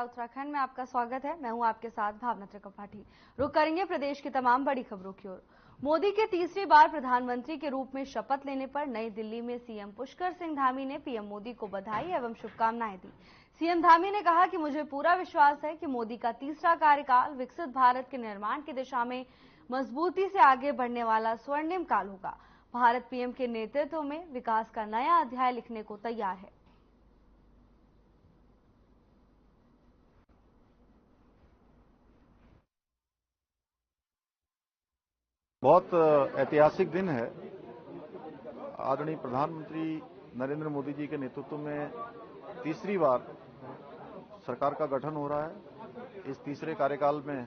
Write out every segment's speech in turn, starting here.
उत्तराखंड में आपका स्वागत है। मैं हूं आपके साथ भावना त्रिपाठी। रुक करेंगे प्रदेश की तमाम बड़ी खबरों की ओर। मोदी के तीसरी बार प्रधानमंत्री के रूप में शपथ लेने पर नई दिल्ली में सीएम पुष्कर सिंह धामी ने पीएम मोदी को बधाई एवं शुभकामनाएं दी। सीएम धामी ने कहा कि मुझे पूरा विश्वास है कि मोदी का तीसरा कार्यकाल विकसित भारत के निर्माण की दिशा में मजबूती से आगे बढ़ने वाला स्वर्णिम काल होगा। भारत पीएम के नेतृत्व में विकास का नया अध्याय लिखने को तैयार है। बहुत ऐतिहासिक दिन है। आदरणीय प्रधानमंत्री नरेंद्र मोदी जी के नेतृत्व में तीसरी बार सरकार का गठन हो रहा है। इस तीसरे कार्यकाल में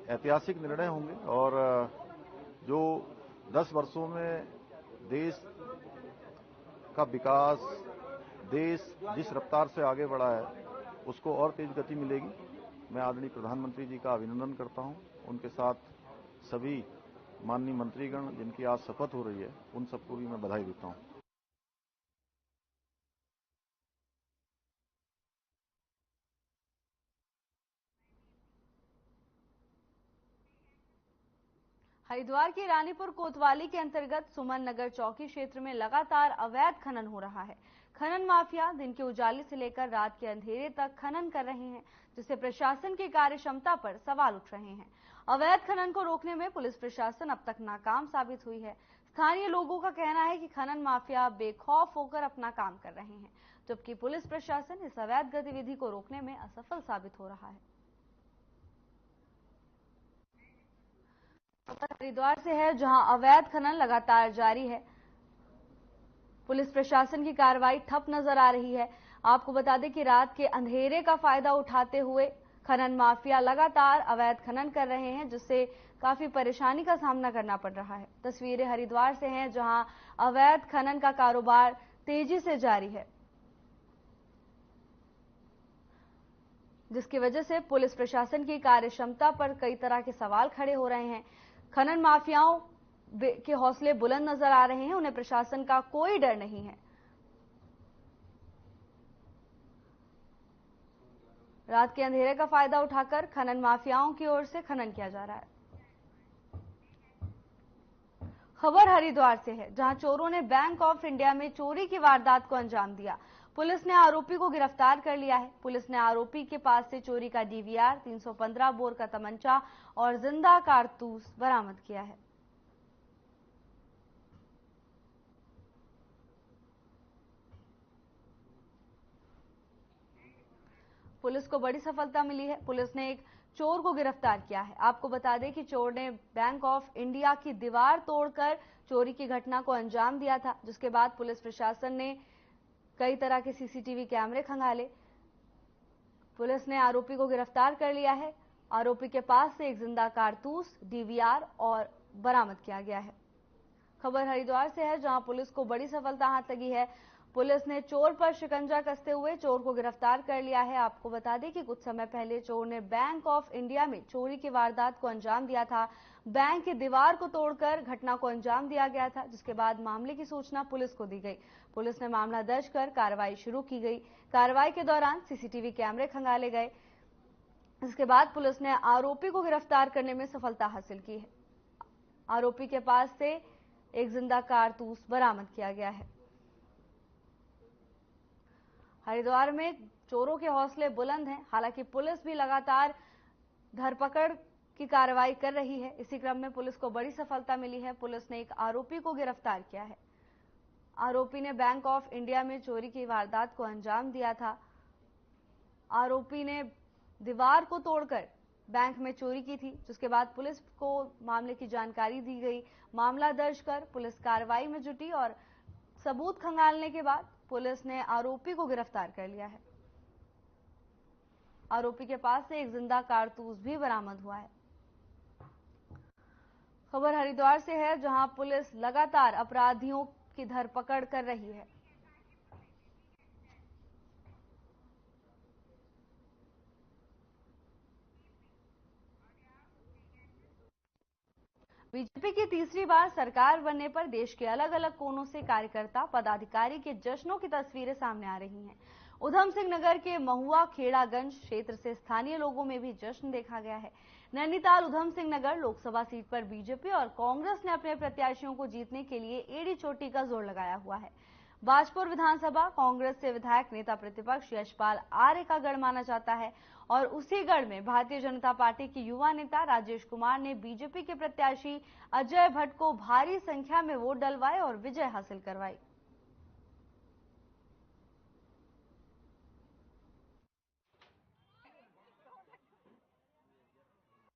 ऐतिहासिक निर्णय होंगे और जो 10 वर्षों में देश का विकास, देश जिस रफ्तार से आगे बढ़ा है उसको और तेज गति मिलेगी। मैं आदरणीय प्रधानमंत्री जी का अभिनंदन करता हूं। उनके साथ सभी माननीय मंत्रीगण जिनकी आज शपथ हो रही है उन सबको भी मैं बधाई देता हूं। हरिद्वार के रानीपुर कोतवाली के अंतर्गत सुमन नगर चौकी क्षेत्र में लगातार अवैध खनन हो रहा है। खनन माफिया दिन के उजाले से लेकर रात के अंधेरे तक खनन कर रहे हैं, जिससे प्रशासन की कार्य क्षमता पर सवाल उठ रहे हैं। अवैध खनन को रोकने में पुलिस प्रशासन अब तक नाकाम साबित हुई है। स्थानीय लोगों का कहना है कि खनन माफिया बेखौफ होकर अपना काम कर रहे हैं, जबकि पुलिस प्रशासन इस अवैध गतिविधि को रोकने में असफल साबित हो रहा है। हरिद्वार से है, जहां अवैध खनन लगातार जारी है। पुलिस प्रशासन की कार्रवाई ठप नजर आ रही है। आपको बता दें कि रात के अंधेरे का फायदा उठाते हुए खनन माफिया लगातार अवैध खनन कर रहे हैं, जिससे काफी परेशानी का सामना करना पड़ रहा है। तस्वीरें हरिद्वार से हैं, जहां अवैध खनन का कारोबार तेजी से जारी है, जिसकी वजह से पुलिस प्रशासन की कार्यक्षमता पर कई तरह के सवाल खड़े हो रहे हैं। खनन माफियाओं के हौसले बुलंद नजर आ रहे हैं, उन्हें प्रशासन का कोई डर नहीं है। रात के अंधेरे का फायदा उठाकर खनन माफियाओं की ओर से खनन किया जा रहा है। खबर हरिद्वार से है, जहां चोरों ने बैंक ऑफ इंडिया में चोरी की वारदात को अंजाम दिया। पुलिस ने आरोपी को गिरफ्तार कर लिया है। पुलिस ने आरोपी के पास से चोरी का डीवीआर, 315 बोर का तमंचा और जिंदा कारतूस बरामद किया है। पुलिस को बड़ी सफलता मिली है। पुलिस ने एक चोर को गिरफ्तार किया है। आपको बता दें कि चोर ने बैंक ऑफ इंडिया की दीवार तोड़कर चोरी की घटना को अंजाम दिया था, जिसके बाद पुलिस प्रशासन ने कई तरह के सीसीटीवी कैमरे खंगाले। पुलिस ने आरोपी को गिरफ्तार कर लिया है। आरोपी के पास से एक जिंदा कारतूस, डीवीआर और बरामद किया गया है। खबर हरिद्वार से है, जहां पुलिस को बड़ी सफलता हाथ लगी है। पुलिस ने चोर पर शिकंजा कसते हुए चोर को गिरफ्तार कर लिया है। आपको बता दें कि कुछ समय पहले चोर ने बैंक ऑफ इंडिया में चोरी की वारदात को अंजाम दिया था। बैंक की दीवार को तोड़कर घटना को अंजाम दिया गया था, जिसके बाद मामले की सूचना पुलिस को दी गई। पुलिस ने मामला दर्ज कर कार्रवाई शुरू की गई। कार्रवाई के दौरान सीसीटीवी कैमरे खंगाले गए। इसके बाद पुलिस ने आरोपी को गिरफ्तार करने में सफलता हासिल की है। आरोपी के पास से एक जिंदा कारतूस बरामद किया गया है। हरिद्वार में चोरों के हौसले बुलंद हैं। हालांकि पुलिस भी लगातार धरपकड़ की कार्रवाई कर रही है। इसी क्रम में पुलिस को बड़ी सफलता मिली है। पुलिस ने एक आरोपी को गिरफ्तार किया है। आरोपी ने बैंक ऑफ इंडिया में चोरी की वारदात को अंजाम दिया था। आरोपी ने दीवार को तोड़कर बैंक में चोरी की थी, जिसके बाद पुलिस को मामले की जानकारी दी गई। मामला दर्ज कर पुलिस कार्रवाई में जुटी और सबूत खंगालने के बाद पुलिस ने आरोपी को गिरफ्तार कर लिया है। आरोपी के पास से एक जिंदा कारतूस भी बरामद हुआ है। खबर हरिद्वार से है, जहां पुलिस लगातार अपराधियों की धरपकड़ कर रही है। बीजेपी की तीसरी बार सरकार बनने पर देश के अलग अलग कोनों से कार्यकर्ता, पदाधिकारी के जश्नों की तस्वीरें सामने आ रही हैं। उधम सिंह नगर के महुआ खेड़ागंज क्षेत्र से स्थानीय लोगों में भी जश्न देखा गया है। नैनीताल उधम सिंह नगर लोकसभा सीट पर बीजेपी और कांग्रेस ने अपने प्रत्याशियों को जीतने के लिए एड़ी चोटी का जोर लगाया हुआ है। बाजपुर विधानसभा कांग्रेस से विधायक नेता प्रतिपक्ष यशपाल आर्य का गढ़ माना जाता है और उसी गढ़ में भारतीय जनता पार्टी के युवा नेता राजेश कुमार ने बीजेपी के प्रत्याशी अजय भट्ट को भारी संख्या में वोट डलवाए और विजय हासिल करवाई।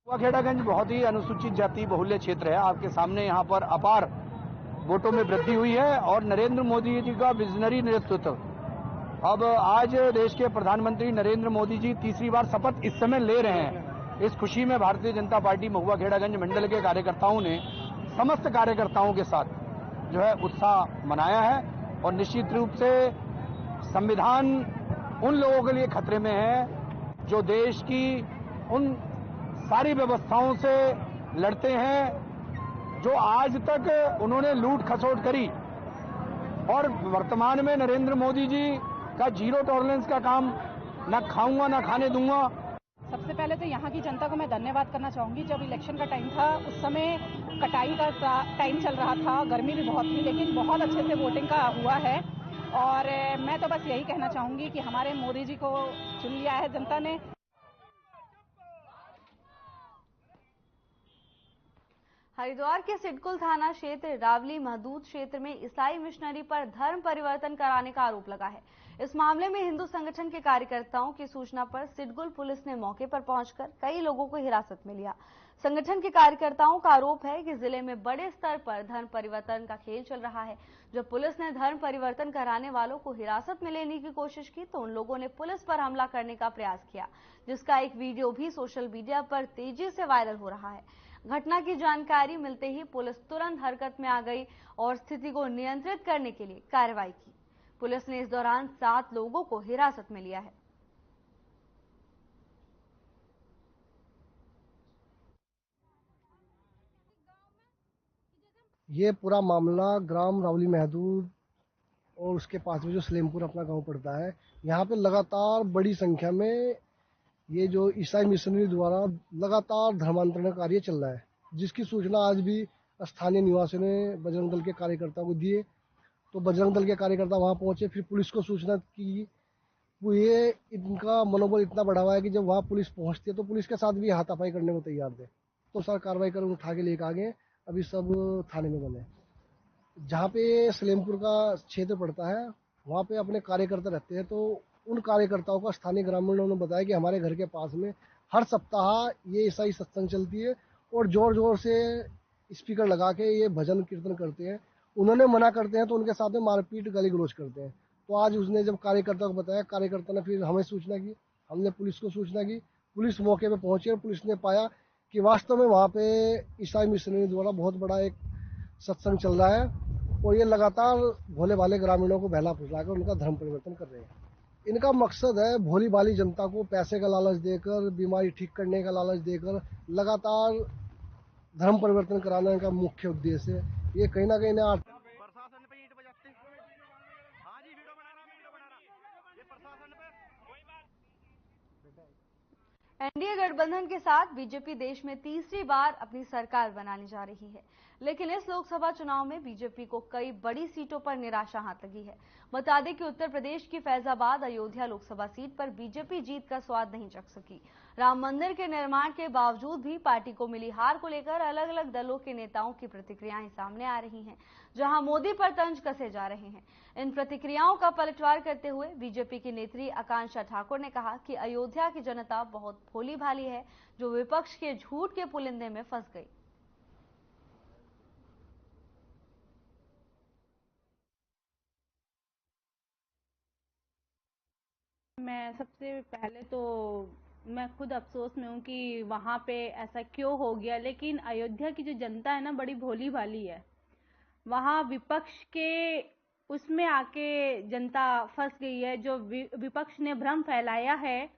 खेड़ागंज बहुत ही अनुसूचित जाति बहुल्य क्षेत्र है। आपके सामने यहाँ पर अपार वोटों में वृद्धि हुई है और नरेंद्र मोदी जी का विजनरी नेतृत्व। अब आज देश के प्रधानमंत्री नरेंद्र मोदी जी तीसरी बार शपथ इस समय ले रहे हैं। इस खुशी में भारतीय जनता पार्टी महुआ खेड़ागंज मंडल के कार्यकर्ताओं ने समस्त कार्यकर्ताओं के साथ जो है उत्साह मनाया है और निश्चित रूप से संविधान उन लोगों के लिए खतरे में है जो देश की उन सारी व्यवस्थाओं से लड़ते हैं जो आज तक उन्होंने लूट खसोट करी और वर्तमान में नरेंद्र मोदी जी का जीरो टॉलरेंस का काम ना खाऊंगा ना खाने दूंगा। सबसे पहले तो यहाँ की जनता को मैं धन्यवाद करना चाहूंगी। जब इलेक्शन का टाइम था उस समय कटाई का टाइम चल रहा था, गर्मी भी बहुत थी, लेकिन बहुत अच्छे से वोटिंग का हुआ है और मैं तो बस यही कहना चाहूंगी कि हमारे मोदी जी को चुन लिया है जनता ने। हरिद्वार के सिडकुल थाना क्षेत्र रावली महदूद क्षेत्र में ईसाई मिशनरी पर धर्म परिवर्तन कराने का आरोप लगा है। इस मामले में हिंदू संगठन के कार्यकर्ताओं की सूचना पर सिडकुल पुलिस ने मौके पर पहुंचकर कई लोगों को हिरासत में लिया। संगठन के कार्यकर्ताओं का आरोप है कि जिले में बड़े स्तर पर धर्म परिवर्तन का खेल चल रहा है। जब पुलिस ने धर्म परिवर्तन कराने वालों को हिरासत में लेने की कोशिश की तो उन लोगों ने पुलिस पर हमला करने का प्रयास किया, जिसका एक वीडियो भी सोशल मीडिया पर तेजी से वायरल हो रहा है। घटना की जानकारी मिलते ही पुलिस तुरंत हरकत में आ गई और स्थिति को नियंत्रित करने के लिए कार्रवाई की। पुलिस ने इस दौरान 7 लोगों को हिरासत में लिया है। ये पूरा मामला ग्राम रावली महदूद और उसके पास में जो सलेमपुर अपना गांव पड़ता है, यहाँ पे लगातार बड़ी संख्या में ये जो ईसाई मिशनरी द्वारा लगातार धर्मांतरण कार्य चल रहा है, जिसकी सूचना आज भी स्थानीय निवासियों ने बजरंग दल के कार्यकर्ताओं को दिए। तो बजरंग दल के कार्यकर्ता वहां पहुंचे, फिर पुलिस को सूचना की। वो ये इनका मनोबल इतना बढ़ा हुआ है कि जब वहां पुलिस पहुंचती है तो पुलिस के साथ भी हाथापाई करने को तैयार थे। तो सर कार्रवाई कर उठा के लेकर आ गए। अभी सब थाने में बने। जहाँ पे सलेमपुर का क्षेत्र पड़ता है वहाँ पे अपने कार्यकर्ता रहते हैं। तो उन कार्यकर्ताओं का स्थानीय ग्रामीणों ने बताया कि हमारे घर के पास में हर सप्ताह ये ईसाई सत्संग चलती है और जोर जोर से स्पीकर लगा के ये भजन कीर्तन करते हैं। उन्होंने मना करते हैं तो उनके साथ में मारपीट गाली गलौज करते हैं। तो आज उसने जब कार्यकर्ता को बताया, कार्यकर्ता ने फिर हमें सूचना की, हमने पुलिस को सूचना की। पुलिस मौके पर पहुंची और पुलिस ने पाया कि वास्तव में वहाँ पे ईसाई मिशनरी द्वारा बहुत बड़ा एक सत्संग चल रहा है और ये लगातार भोले भाले ग्रामीणों को बहला फुसलाकर उनका धर्म परिवर्तन कर रहे हैं। इनका मकसद है भोली भाली जनता को पैसे का लालच देकर, बीमारी ठीक करने का लालच देकर लगातार धर्म परिवर्तन कराने का मुख्य उद्देश्य है। ये कहीं ना कहीं एनडीए गठबंधन के साथ बीजेपी देश में तीसरी बार अपनी सरकार बनाने जा रही है, लेकिन इस लोकसभा चुनाव में बीजेपी को कई बड़ी सीटों पर निराशा हाथ लगी है। बता दें कि उत्तर प्रदेश की फैजाबाद अयोध्या लोकसभा सीट पर बीजेपी जीत का स्वाद नहीं चख सकी। राम मंदिर के निर्माण के बावजूद भी पार्टी को मिली हार को लेकर अलग अलग दलों के नेताओं की प्रतिक्रियाएं सामने आ रही हैं, जहां मोदी पर तंज कसे जा रहे हैं। इन प्रतिक्रियाओं का पलटवार करते हुए बीजेपी की नेत्री आकांक्षा ठाकुर ने कहा कि अयोध्या की जनता बहुत भोली भाली है, जो विपक्ष के झूठ के पुलिंदे में फंस गई। मैं सबसे पहले तो मैं खुद अफसोस में हूँ कि वहाँ पे ऐसा क्यों हो गया, लेकिन अयोध्या की जो जनता है ना बड़ी भोली भाली है। वहाँ विपक्ष के उसमें आके जनता फंस गई है। जो विपक्ष ने भ्रम फैलाया है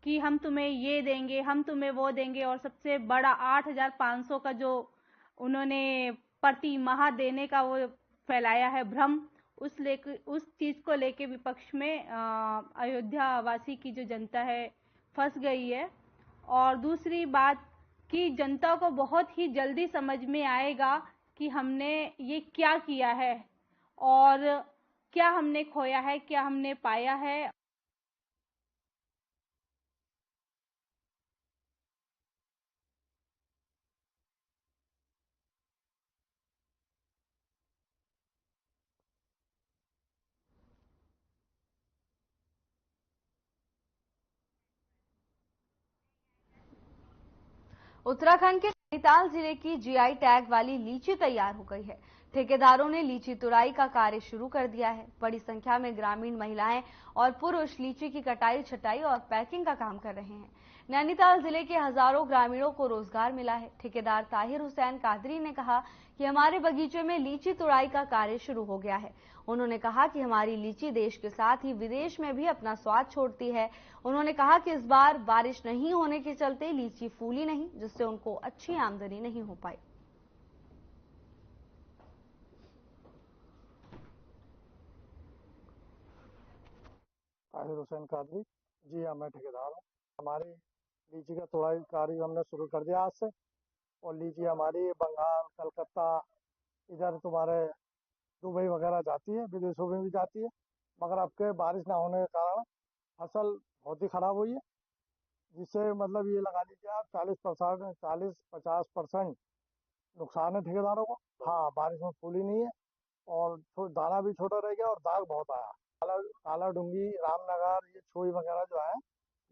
कि हम तुम्हें ये देंगे, हम तुम्हें वो देंगे, और सबसे बड़ा 8,500 का जो उन्होंने प्रति माह देने का वो फैलाया है भ्रम, उस चीज को लेके विपक्ष में अयोध्या वासी की जो जनता है फंस गई है। और दूसरी बात कि जनता को बहुत ही जल्दी समझ में आएगा कि हमने ये क्या किया है और क्या हमने खोया है, क्या हमने पाया है। उत्तराखंड के नैनीताल जिले की जीआई टैग वाली लीची तैयार हो गई है। ठेकेदारों ने लीची तुराई का कार्य शुरू कर दिया है। बड़ी संख्या में ग्रामीण महिलाएं और पुरुष लीची की कटाई, छटाई और पैकिंग का काम कर रहे हैं। नैनीताल जिले के हजारों ग्रामीणों को रोजगार मिला है। ठेकेदार ताहिर हुसैन कादरी ने कहा कि हमारे बगीचे में लीची तुड़ाई का कार्य शुरू हो गया है। उन्होंने कहा कि हमारी लीची देश के साथ ही विदेश में भी अपना स्वाद छोड़ती है। उन्होंने कहा कि इस बार बारिश नहीं होने के चलते लीची फूली नहीं, जिससे उनको अच्छी आमदनी नहीं हो पाई। ताहिर हुसैन कादरी जी हाँ, मैं ठेकेदार हूँ। हमारी लीची का तुड़ाई कार्य हमने शुरू कर दिया आज से। और लीची हमारी बंगाल, कलकत्ता, इधर तुम्हारे दुबई वगैरह जाती है, विदेशों में भी जाती है। मगर अब के बारिश ना होने के कारण फसल बहुत ही खराब हुई है, जिससे मतलब ये लगा लीजिए आप 40-50% नुकसान है ठेकेदारों को। हाँ, बारिश में फूली नहीं है और दाना भी छोटा रह गया और दाग बहुत आया। काला डूंगी, रामनगर, ये छोई वगैरह जो है,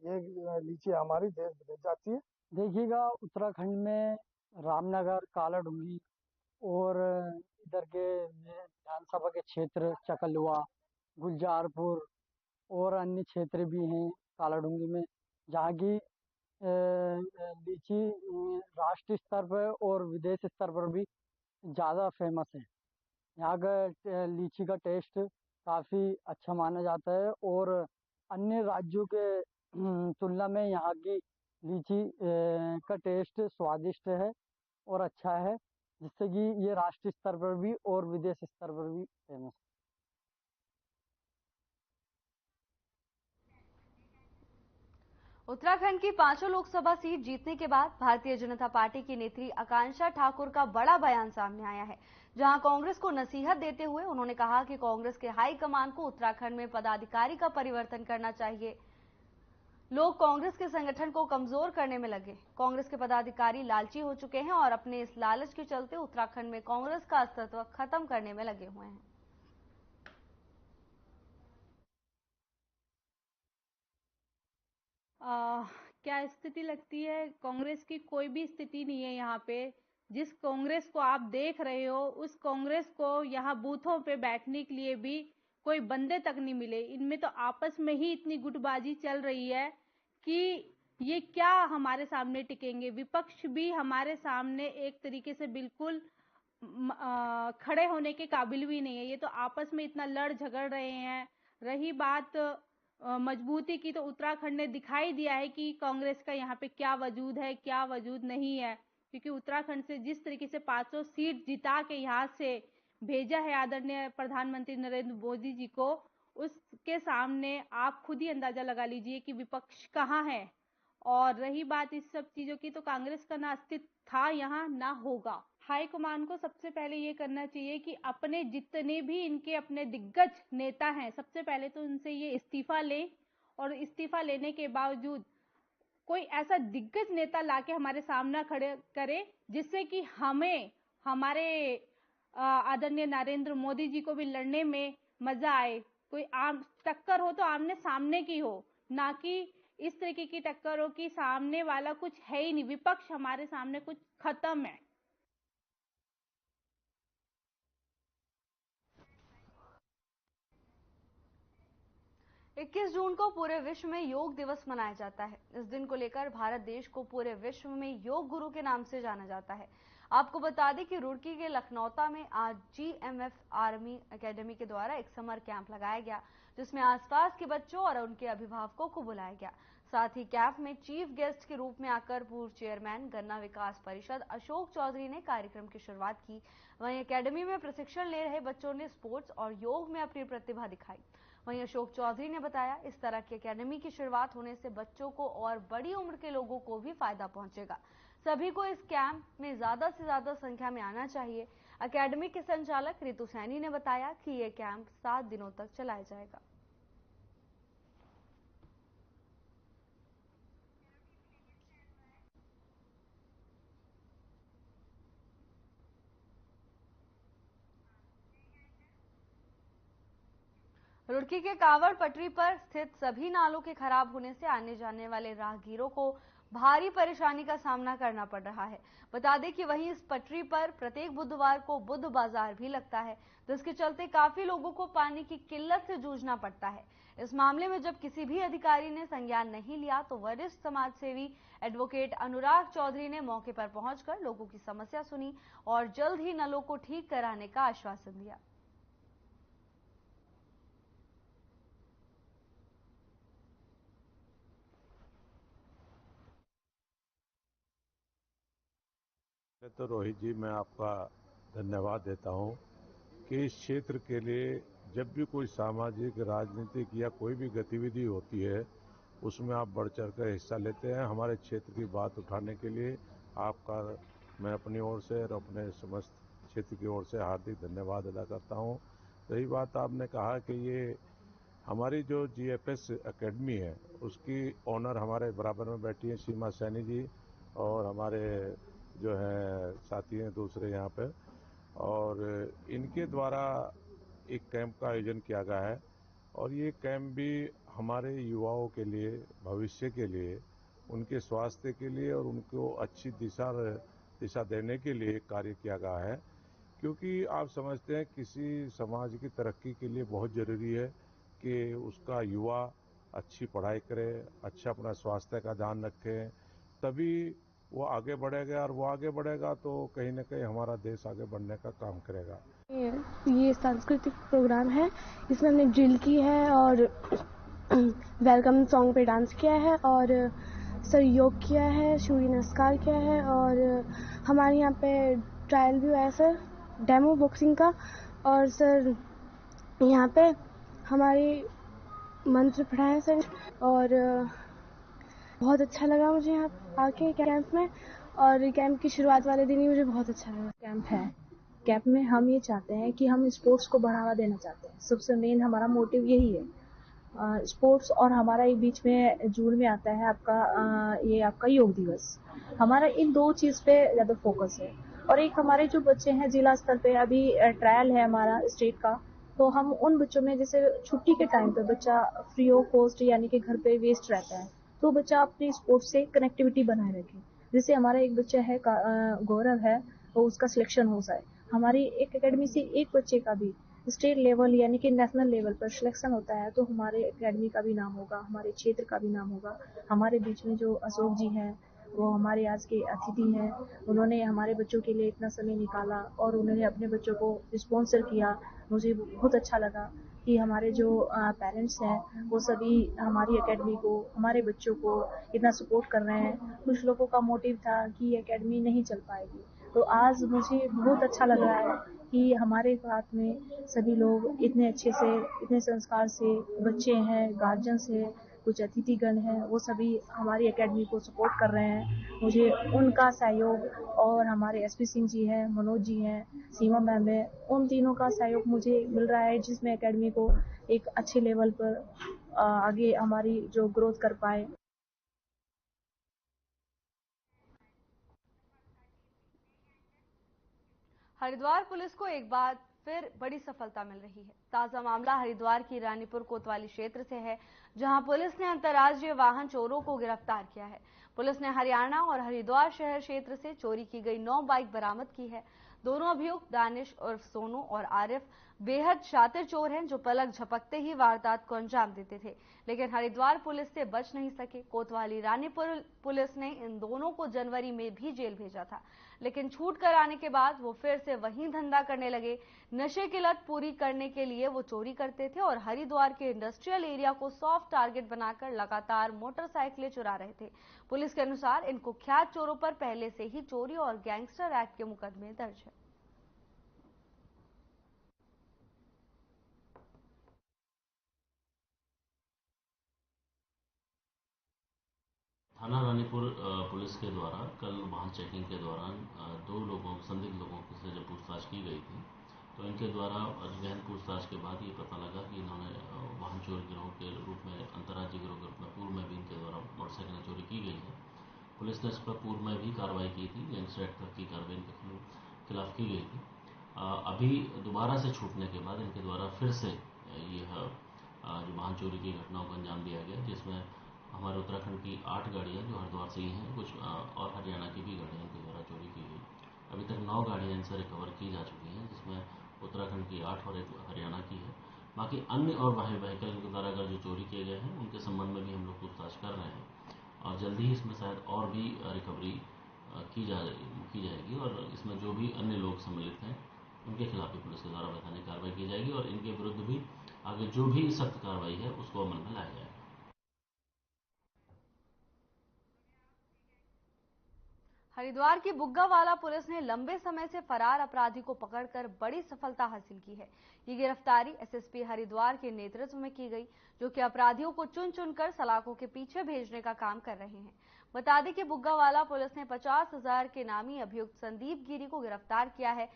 ये लीची हमारी देश विदेश जाती है। देखिएगा, उत्तराखंड में रामनगर, काला डूंगी और इधर के विधानसभा के क्षेत्र चकलुआ, गुलजारपुर और अन्य क्षेत्र भी हैं काला डूंगी में, जहाँ की लीची राष्ट्रीय स्तर पर और विदेश स्तर पर भी ज़्यादा फेमस है। यहाँ का लीची का टेस्ट काफ़ी अच्छा माना जाता है और अन्य राज्यों के तुलना में यहाँ की लीची का टेस्ट स्वादिष्ट है और अच्छा है, जिससे कि ये राष्ट्रीय स्तर पर भी और विदेश स्तर पर भी फेमस है। उत्तराखंड की 5 लोकसभा सीट जीतने के बाद भारतीय जनता पार्टी की नेत्री आकांक्षा ठाकुर का बड़ा बयान सामने आया है, जहां कांग्रेस को नसीहत देते हुए उन्होंने कहा कि कांग्रेस के हाईकमान को उत्तराखंड में पदाधिकारी का परिवर्तन करना चाहिए। लोग कांग्रेस के संगठन को कमजोर करने में लगे। कांग्रेस के पदाधिकारी लालची हो चुके हैं और अपने इस लालच के चलते उत्तराखंड में कांग्रेस का अस्तित्व खत्म करने में लगे हुए हैं। क्या स्थिति लगती है? कांग्रेस की कोई भी स्थिति नहीं है यहाँ पे। जिस कांग्रेस को आप देख रहे हो, उस कांग्रेस को यहाँ बूथों पे बैठने के लिए भी कोई बंदे तक नहीं मिले। इनमें तो आपस में ही इतनी गुटबाजी चल रही है कि ये क्या हमारे सामने टिकेंगे। विपक्ष भी हमारे सामने एक तरीके से बिल्कुल खड़े होने के काबिल भी नहीं है। ये तो आपस में इतना लड़ झगड़ रहे हैं। रही बात मजबूती की, तो उत्तराखंड ने दिखाई दिया है कि कांग्रेस का यहाँ पे क्या वजूद है, क्या वजूद नहीं है। क्योंकि उत्तराखंड से जिस तरीके से 500 सीट जिता के यहाँ से भेजा है आदरणीय प्रधानमंत्री नरेंद्र मोदी जी को, उसके सामने आप खुद ही अंदाजा लगा लीजिए कि विपक्ष कहाँ है। और रही बात इस सब चीजों की, तो कांग्रेस का ना अस्तित्व था यहाँ, ना होगा। हाईकमान को सबसे पहले ये करना चाहिए कि अपने जितने भी इनके अपने दिग्गज नेता हैं, सबसे पहले तो उनसे ये इस्तीफा लें और इस्तीफा लेने के बावजूद कोई ऐसा दिग्गज नेता लाके हमारे सामने खड़े करे, जिससे कि हमें हमारे आदरणीय नरेंद्र मोदी जी को भी लड़ने में मजा आए। कोई आम टक्कर हो तो आमने सामने की हो, ना कि इस तरीके की टक्कर हो कि सामने वाला कुछ है ही नहीं, विपक्ष हमारे सामने कुछ खत्म है। 21 जून को पूरे विश्व में योग दिवस मनाया जाता है। इस दिन को लेकर भारत देश को पूरे विश्व में योग गुरु के नाम से जाना जाता है। आपको बता दें कि रुड़की के लखनौता में आज GMF आर्मी एकेडमी के द्वारा एक समर कैंप लगाया गया, जिसमें आसपास के बच्चों और उनके अभिभावकों को बुलाया गया। साथ ही कैंप में चीफ गेस्ट के रूप में आकर पूर्व चेयरमैन गन्ना विकास परिषद अशोक चौधरी ने कार्यक्रम की शुरुआत की। वहीं एकेडमी में प्रशिक्षण ले रहे बच्चों ने स्पोर्ट्स और योग में अपनी प्रतिभा दिखाई। वहीं अशोक चौधरी ने बताया, इस तरह की एकेडमी की शुरुआत होने से बच्चों को और बड़ी उम्र के लोगों को भी फायदा पहुंचेगा। सभी को इस कैंप में ज्यादा से ज्यादा संख्या में आना चाहिए। एकेडमी के संचालक रितु सैनी ने बताया कि ये कैंप 7 दिनों तक चलाया जाएगा। रुड़की के कावड़ पटरी पर स्थित सभी नालों के खराब होने से आने जाने वाले राहगीरों को भारी परेशानी का सामना करना पड़ रहा है। बता दें कि वहीं इस पटरी पर प्रत्येक बुधवार को बुध बाजार भी लगता है, जिसके चलते काफी लोगों को पानी की किल्लत से जूझना पड़ता है। इस मामले में जब किसी भी अधिकारी ने संज्ञान नहीं लिया तो वरिष्ठ समाज सेवी एडवोकेट अनुराग चौधरी ने मौके पर पहुंचकर लोगों की समस्या सुनी और जल्द ही नलों को ठीक कराने का आश्वासन दिया। तो रोहित जी, मैं आपका धन्यवाद देता हूं कि इस क्षेत्र के लिए जब भी कोई सामाजिक, राजनीतिक या कोई भी गतिविधि होती है उसमें आप बढ़ चढ़ कर हिस्सा लेते हैं। हमारे क्षेत्र की बात उठाने के लिए आपका मैं अपनी ओर से और अपने समस्त क्षेत्र की ओर से हार्दिक धन्यवाद अदा करता हूं। रही बात, आपने कहा कि ये हमारी जो GFS एकेडमी है उसकी ऑनर हमारे बराबर में बैठी है सीमा सैनी जी, और हमारे जो है साथी हैं दूसरे यहाँ पे, और इनके द्वारा एक कैंप का आयोजन किया गया है। और ये कैंप भी हमारे युवाओं के लिए, भविष्य के लिए, उनके स्वास्थ्य के लिए और उनको अच्छी दिशा देने के लिए कार्य किया गया है। क्योंकि आप समझते हैं किसी समाज की तरक्की के लिए बहुत ज़रूरी है कि उसका युवा अच्छी पढ़ाई करे, अच्छा अपना स्वास्थ्य का ध्यान रखे, तभी वो आगे बढ़ेगा, और वो आगे बढ़ेगा तो कहीं ना कहीं हमारा देश आगे बढ़ने का काम करेगा। ये सांस्कृतिक प्रोग्राम है, इसमें हमने ड्रिल की है और वेलकम सॉन्ग पे डांस किया है और सर योग किया है, सूर्य नमस्कार किया है और हमारे यहाँ पे ट्रायल भी हुआ है सर, डेमो बॉक्सिंग का। और सर यहाँ पे हमारे मंत्र पढ़ाए सर और बहुत अच्छा लगा मुझे यहाँ आके कैंप में, और कैंप की शुरुआत वाले दिन ही मुझे बहुत अच्छा लगा। कैंप है, कैंप में हम ये चाहते हैं कि हम स्पोर्ट्स को बढ़ावा देना चाहते हैं। सबसे मेन हमारा मोटिव यही है। स्पोर्ट्स और हमारा एक बीच में जून में आता है आपका योग दिवस। हमारा इन दो चीज पे ज्यादा फोकस है। और एक हमारे जो बच्चे हैं जिला स्तर पे अभी ट्रायल है हमारा स्टेट का, तो हम उन बच्चों में जैसे छुट्टी के टाइम पे बच्चा फ्री ऑफ कॉस्ट यानी कि घर पे वेस्ट रहता है, तो बच्चा अपने स्पोर्ट्स से कनेक्टिविटी बनाए रखे। जैसे हमारा एक बच्चा है गौरव है, तो उसका सिलेक्शन हो जाए। हमारी एक एकेडमी से एक बच्चे का भी स्टेट लेवल यानी कि नेशनल लेवल पर सिलेक्शन होता है, तो हमारे एकेडमी का भी नाम होगा, हमारे क्षेत्र का भी नाम होगा। हमारे बीच में जो अशोक जी हैं, वो हमारे आज के अतिथि हैं। उन्होंने हमारे बच्चों के लिए इतना समय निकाला और उन्होंने अपने बच्चों को स्पॉन्सर किया। मुझे बहुत अच्छा लगा कि हमारे जो पेरेंट्स हैं वो सभी हमारी एकेडमी को, हमारे बच्चों को इतना सपोर्ट कर रहे हैं। कुछ लोगों का मोटिव था कि एकेडमी नहीं चल पाएगी, तो आज मुझे बहुत अच्छा लग रहा है कि हमारे साथ में सभी लोग इतने अच्छे से, इतने संस्कार से, बच्चे हैं, गार्जियंस हैं, कुछ अतिथिगण हैं, वो सभी हमारी एकेडमी को सपोर्ट कर रहे हैं। मुझे उनका सहयोग और हमारे SP सिंह जी हैं, मनोज जी हैं, सीमा मैम है, उन तीनों का सहयोग मुझे मिल रहा है, जिसमें एकेडमी को एक अच्छे लेवल पर आगे हमारी जो ग्रोथ कर पाए। हरिद्वार पुलिस को एक बार फिर बड़ी सफलता मिल रही है। ताजा मामला हरिद्वार की रानीपुर कोतवाली क्षेत्र से है, जहां पुलिस ने अंतर्राज्यीय वाहन चोरों को गिरफ्तार किया है। पुलिस ने हरियाणा और हरिद्वार शहर क्षेत्र से चोरी की गई 9 बाइक बरामद की है। दोनों अभियुक्त दानिश उर्फ सोनू और आरिफ बेहद शातिर चोर हैं जो पलक झपकते ही वारदात को अंजाम देते थे, लेकिन हरिद्वार पुलिस से बच नहीं सके। कोतवाली रानीपुर पुलिस ने इन दोनों को जनवरी में भी जेल भेजा था, लेकिन छूट कर आने के बाद वो फिर से वही धंधा करने लगे। नशे की लत पूरी करने के लिए वो चोरी करते थे और हरिद्वार के इंडस्ट्रियल एरिया को सॉफ्ट टारगेट बनाकर लगातार मोटरसाइकिलें चुरा रहे थे। पुलिस के अनुसार इन कुख्यात चोरों पर पहले से ही चोरी और गैंगस्टर एक्ट के मुकदमे दर्ज है। थाना रानीपुर पुलिस के द्वारा कल वाहन चेकिंग के दौरान दो लोगों संदिग्ध लोगों से जब पूछताछ की गई थी, तो इनके द्वारा गहन पूछताछ के बाद ये पता लगा कि इन्होंने वाहन चोरी गिरोह के रूप में, अंतर्राज्यीय गिरोह के रूप में पूर्व में भी इनके द्वारा मोटरसाइकिलें चोरी की गई है। पुलिस ने इस पर पूर्व में भी कार्रवाई की थी, गैंगस्टर एक्ट की कार्रवाई इनके खिलाफ की गई थी। अभी दोबारा से छूटने के बाद इनके द्वारा फिर से यह जो वाहन चोरी की घटनाओं को अंजाम दिया गया, जिसमें हमारे उत्तराखंड की 8 गाड़ियाँ जो हरिद्वार से ही हैं, कुछ और हरियाणा की भी गाड़ियाँ इनके द्वारा चोरी की गई। अभी तक 9 गाड़ियाँ इनसे रिकवर की जा चुकी हैं, जिसमें उत्तराखंड की 8 और 1 हरियाणा की है। बाकी अन्य और व्हीकल इनके द्वारा अगर जो चोरी किए गए हैं उनके संबंध में भी हम लोग पूछताछ कर रहे हैं और जल्दी ही इसमें शायद और भी रिकवरी की जाएगी और इसमें जो भी अन्य लोग सम्मिलित हैं उनके खिलाफ भी पुलिस के द्वारा वैधानिक कार्रवाई की जाएगी और इनके विरुद्ध भी आगे जो भी सख्त कार्रवाई है उसको अमल में लाया जाएगा। हरिद्वार की बुग्गावाला पुलिस ने लंबे समय से फरार अपराधी को पकड़कर बड़ी सफलता हासिल की है। ये गिरफ्तारी एसएसपी हरिद्वार के नेतृत्व में की गई, जो कि अपराधियों को चुन चुनकर सलाखों के पीछे भेजने का काम कर रहे हैं। बता दें कि बुग्गावाला पुलिस ने 50,000 के नामी अभियुक्त संदीप गिरी को गिरफ्तार किया है।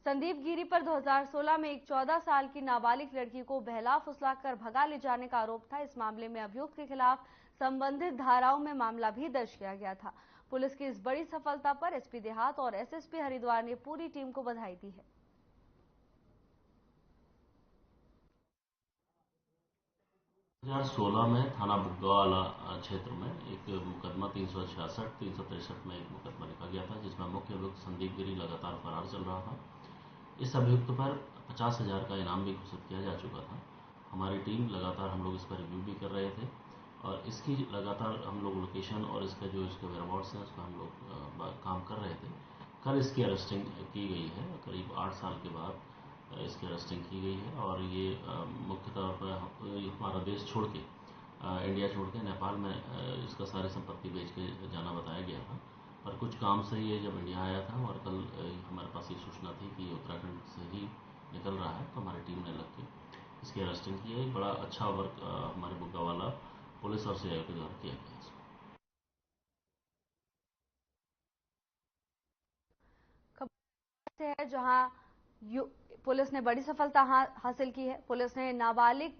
संदीप गिरी पर 2016 में एक 14 साल की नाबालिग लड़की को बहला फुसलाकर भगा ले जाने का आरोप था। इस मामले में अभियुक्त के खिलाफ संबंधित धाराओं में मामला भी दर्ज किया गया था। पुलिस की इस बड़ी सफलता पर एसपी देहात और एसएसपी हरिद्वार ने पूरी टीम को बधाई दी है। हजार 2016 में थाना बुग्गावाला क्षेत्र में एक मुकदमा 366, 363 में एक मुकदमा लिखा गया था, जिसमें मुख्य अभियुक्त संदीप गिरी लगातार फरार चल रहा था। इस अभियुक्त पर 50,000 का इनाम भी घोषित किया जा चुका था। हमारी टीम लगातार हम लोग इस पर रिव्यू भी कर रहे थे और इसकी लगातार हम लोग लोकेशन और इसका जो इसके वेयरहाउस है उसका हम लोग काम कर रहे थे। कल इसकी अरेस्टिंग की गई है, करीब 8 साल के बाद इसकी अरेस्टिंग की गई है और ये मुख्य तौर पर हमारा देश छोड़ के, इंडिया छोड़ के नेपाल में इसका सारी संपत्ति बेच के जाना बताया गया था, पर कुछ काम से ये जब इंडिया आया था और कल हमारे पास ये सूचना थी कि उत्तराखंड से ही निकल रहा है, तो हमारी टीम ने लग के इसकी अरेस्टिंग की है। बड़ा अच्छा वर्क हमारे बुग्गावाला पुलिस और सीआईओ के द्वारा किया गया है। खबर है जहां पुलिस ने बड़ी सफलता हासिल की है। पुलिस ने नाबालिग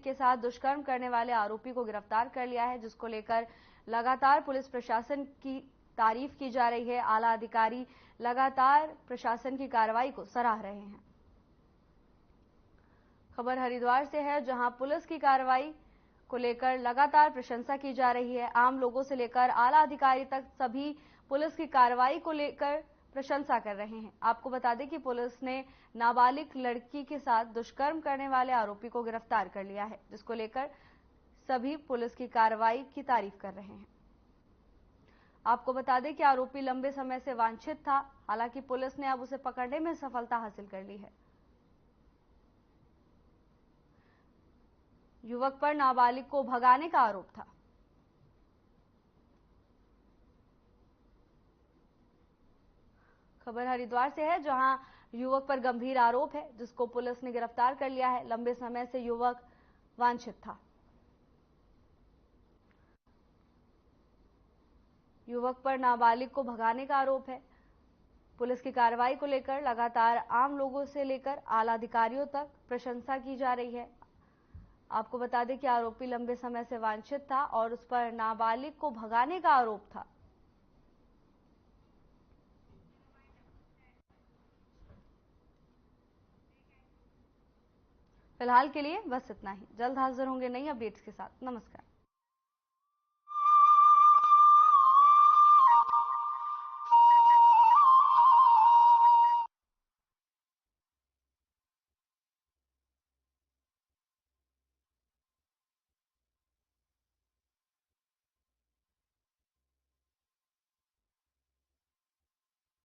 के साथ दुष्कर्म करने वाले आरोपी को गिरफ्तार कर लिया है, जिसको लेकर लगातार पुलिस प्रशासन की तारीफ की जा रही है। आला अधिकारी लगातार प्रशासन की कार्रवाई को सराह रहे हैं। खबर हरिद्वार से है जहां पुलिस की कार्रवाई को लेकर लगातार प्रशंसा की जा रही है। आम लोगों से लेकर आला अधिकारी तक सभी पुलिस की कार्रवाई को लेकर प्रशंसा कर रहे हैं। आपको बता दें कि पुलिस ने नाबालिग लड़की के साथ दुष्कर्म करने वाले आरोपी को गिरफ्तार कर लिया है, जिसको लेकर सभी पुलिस की कार्रवाई की तारीफ कर रहे हैं। आपको बता दें कि आरोपी लंबे समय से वांछित था, हालांकि पुलिस ने अब उसे पकड़ने में सफलता हासिल कर ली है। युवक पर नाबालिग को भगाने का आरोप था। खबर हरिद्वार से है जहां युवक पर गंभीर आरोप है, जिसको पुलिस ने गिरफ्तार कर लिया है। लंबे समय से युवक वांछित था। युवक पर नाबालिग को भगाने का आरोप है। पुलिस की कार्रवाई को लेकर लगातार आम लोगों से लेकर आला अधिकारियों तक प्रशंसा की जा रही है। आपको बता दें कि आरोपी लंबे समय से वांछित था और उस पर नाबालिग को भगाने का आरोप था। फिलहाल के लिए बस इतना ही। जल्द हाजिर होंगे नई अपडेट्स के साथ। नमस्कार।